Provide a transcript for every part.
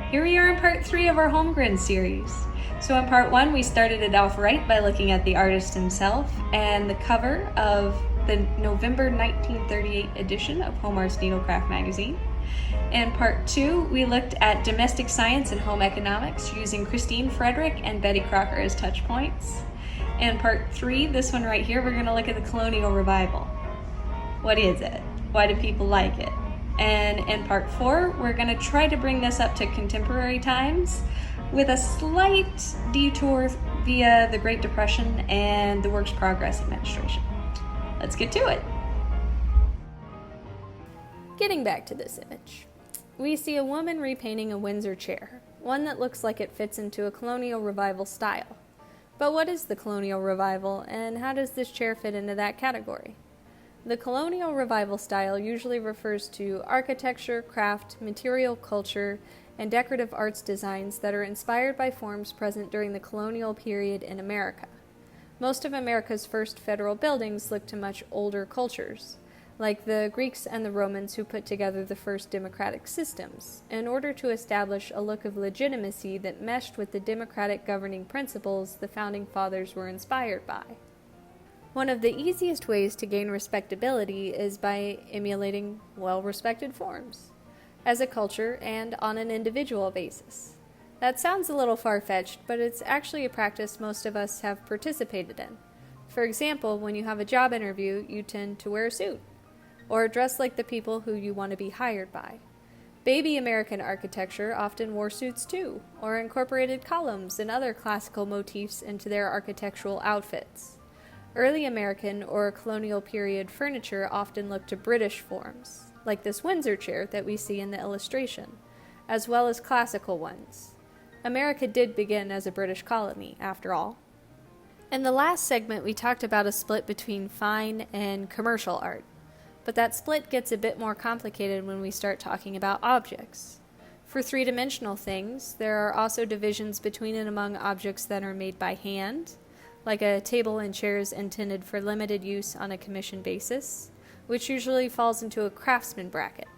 Here we are in part 3 of our Holmgren series. So in part 1, we started it off right by looking at the artist himself and the cover of the November 1938 edition of Arts Needlecraft magazine. In part 2, we looked at domestic science and home economics using Christine Frederick and Betty Crocker as touch points. In part 3, this one right here, we're going to look at the Colonial Revival. What is it? Why do people like it? And in part 4, we're going to try to bring this up to contemporary times with a slight detour via the Great Depression and the Works Progress Administration. Let's get to it. Getting back to this image, we see a woman repainting a Windsor chair, one that looks like it fits into a Colonial Revival style. But what is the Colonial Revival, and how does this chair fit into that category? The Colonial Revival style usually refers to architecture, craft, material culture, and decorative arts designs that are inspired by forms present during the colonial period in America. Most of America's first federal buildings look to much older cultures, like the Greeks and the Romans who put together the first democratic systems, in order to establish a look of legitimacy that meshed with the democratic governing principles the Founding Fathers were inspired by. One of the easiest ways to gain respectability is by emulating well-respected forms, as a culture and on an individual basis. That sounds a little far-fetched, but it's actually a practice most of us have participated in. For example, when you have a job interview, you tend to wear a suit, or dress like the people who you want to be hired by. Baby American architecture often wore suits too, or incorporated columns and other classical motifs into their architectural outfits. Early American or colonial period furniture often looked to British forms, like this Windsor chair that we see in the illustration, as well as classical ones. America did begin as a British colony, after all. In the last segment, we talked about a split between fine and commercial art, but that split gets a bit more complicated when we start talking about objects. For three-dimensional things, there are also divisions between and among objects that are made by hand, like a table and chairs intended for limited use on a commission basis, which usually falls into a craftsman bracket,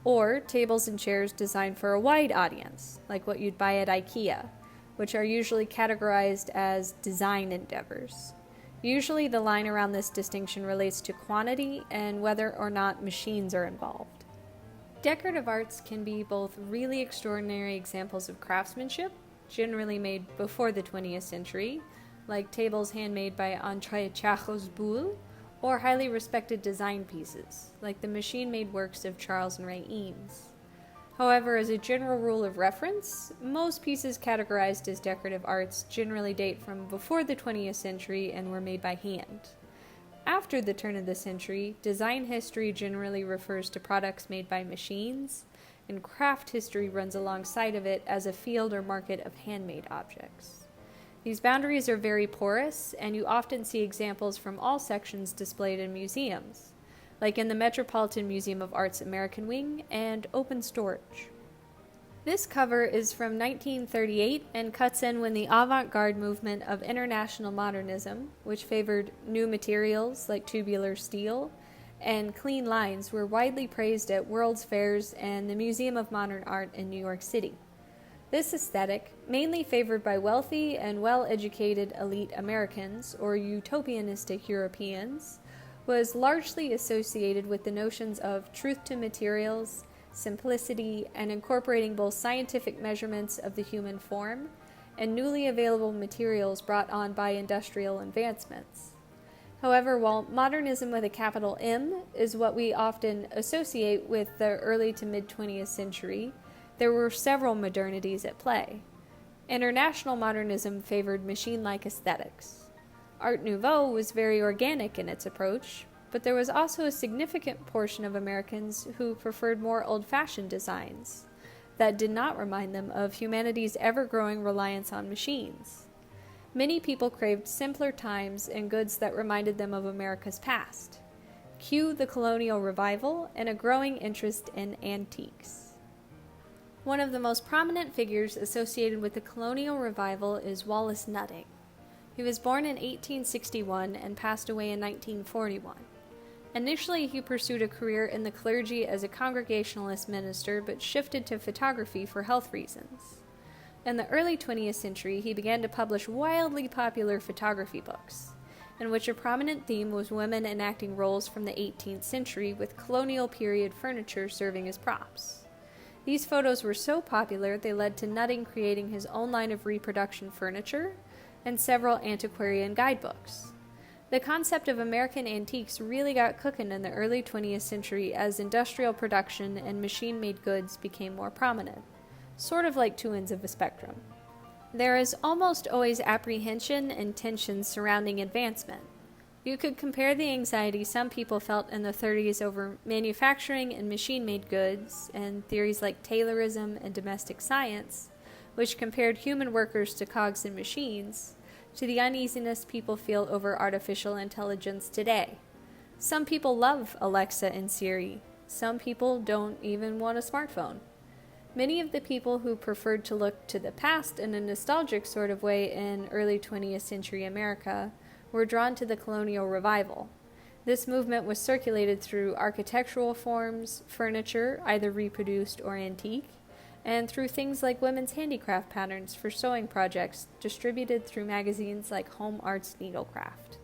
or tables and chairs designed for a wide audience, like what you'd buy at IKEA, which are usually categorized as design endeavors. Usually the line around this distinction relates to quantity and whether or not machines are involved. Decorative arts can be both really extraordinary examples of craftsmanship, generally made before the 20th century, like tables handmade by Untitled Chapter, or highly respected design pieces, like the machine-made works of Charles and Ray Eames. However, as a general rule of reference, most pieces categorized as decorative arts generally date from before the 20th century and were made by hand. After the turn of the century, design history generally refers to products made by machines, and craft history runs alongside of it as a field or market of handmade objects. These boundaries are very porous, and you often see examples from all sections displayed in museums, like in the Metropolitan Museum of Art's American Wing and Open Storage. This cover is from 1938 and cuts in when the avant-garde movement of international modernism, which favored new materials like tubular steel and clean lines, were widely praised at World's Fairs and the Museum of Modern Art in New York City. This aesthetic, mainly favored by wealthy and well-educated elite Americans or utopianistic Europeans, was largely associated with the notions of truth to materials, simplicity, and incorporating both scientific measurements of the human form and newly available materials brought on by industrial advancements. However, while modernism with a capital M is what we often associate with the early to mid-20th century, there were several modernities at play. International modernism favored machine-like aesthetics. Art Nouveau was very organic in its approach, but there was also a significant portion of Americans who preferred more old-fashioned designs that did not remind them of humanity's ever-growing reliance on machines. Many people craved simpler times and goods that reminded them of America's past. Cue the Colonial Revival and a growing interest in antiques. One of the most prominent figures associated with the Colonial Revival is Wallace Nutting. He was born in 1861 and passed away in 1941. Initially, he pursued a career in the clergy as a Congregationalist minister, but shifted to photography for health reasons. In the early 20th century, he began to publish wildly popular photography books, in which a prominent theme was women enacting roles from the 18th century, with colonial period furniture serving as props. These photos were so popular they led to Nutting creating his own line of reproduction furniture and several antiquarian guidebooks. The concept of American antiques really got cooking in the early 20th century as industrial production and machine-made goods became more prominent, sort of like two ends of a spectrum. There is almost always apprehension and tension surrounding advancement. You could compare the anxiety some people felt in the 30s over manufacturing and machine-made goods, and theories like Taylorism and domestic science, which compared human workers to cogs and machines, to the uneasiness people feel over artificial intelligence today. Some people love Alexa and Siri. Some people don't even want a smartphone. Many of the people who preferred to look to the past in a nostalgic sort of way in early 20th century America were drawn to the Colonial Revival. This movement was circulated through architectural forms, furniture, either reproduced or antique, and through things like women's handicraft patterns for sewing projects distributed through magazines like Home Arts Needlecraft.